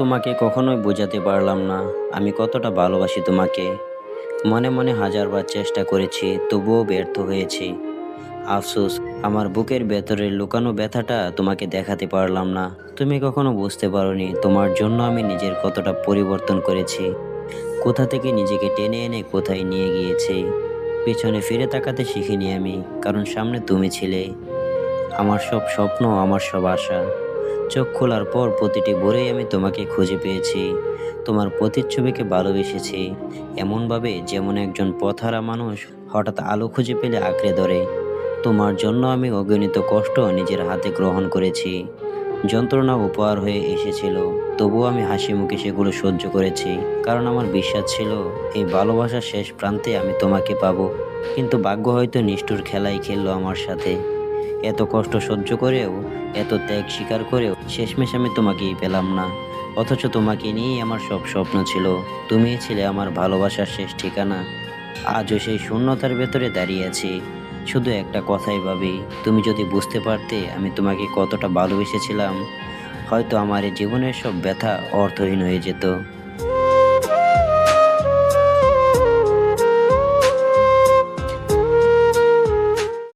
তোমাকে কখনোই বোঝাতে পারলাম না আমি কতটা ভালোবাসি তোমাকে। মনে মনে হাজারবার চেষ্টা করেছি, তবুও ব্যর্থ হয়েছি। আফসোস, আমার বুকের ভেতরের লুকানো ব্যথাটা তোমাকে দেখাতে পারলাম না। তুমি কখনো বুঝতে পারোনি তোমার জন্য আমি নিজের কতটা পরিবর্তন করেছি, কোথা থেকে নিজেকে টেনে এনে কোথায় নিয়ে গিয়েছি। পিছনে ফিরে তাকাতে শিখিনি আমি, কারণ সামনে তুমি ছিলে। আমার সব স্বপ্ন, আমার সব আশা। চোখ খোলার পর প্রতিটি ভোরেই আমি তোমাকে খুঁজে পেয়েছি। তোমার প্রতিচ্ছবিকে ভালোবেসেছি, এমনভাবে যেমন একজন পথহারা মানুষ হঠাৎ আলো খুঁজে পেলে আঁকড়ে ধরে। তোমার জন্য আমি অগণিত কষ্ট নিজের হাতে গ্রহণ করেছি, যন্ত্রণা উপহার হয়ে এসেছিল। তবুও আমি হাসি মুখে সেগুলো সহ্য করেছি, কারণ আমার বিশ্বাস ছিল এই ভালোবাসার শেষ প্রান্তে আমি তোমাকে পাবো। কিন্তু ভাগ্য হয়তো নিষ্ঠুর খেলাই খেললো আমার সাথে। এত কষ্ট সহ্য করেও, এত ত্যাগ স্বীকার করেও শেষমেশ আমি তোমাকেই পেলাম না। অথচ তোমাকে নিয়েই আমার সব স্বপ্ন ছিল। তুমিই ছিলে আমার ভালোবাসার শেষ ঠিকানা। আজও সেই শূন্যতার ভেতরে দাঁড়িয়ে আছি, শুধু একটা কথাই ভাবি, তুমি যদি বুঝতে পারতে আমি তোমাকে কতটা ভালোবেসেছিলাম, হয়তো আমার এই জীবনের সব ব্যথা অর্থহীন হয়ে যেত।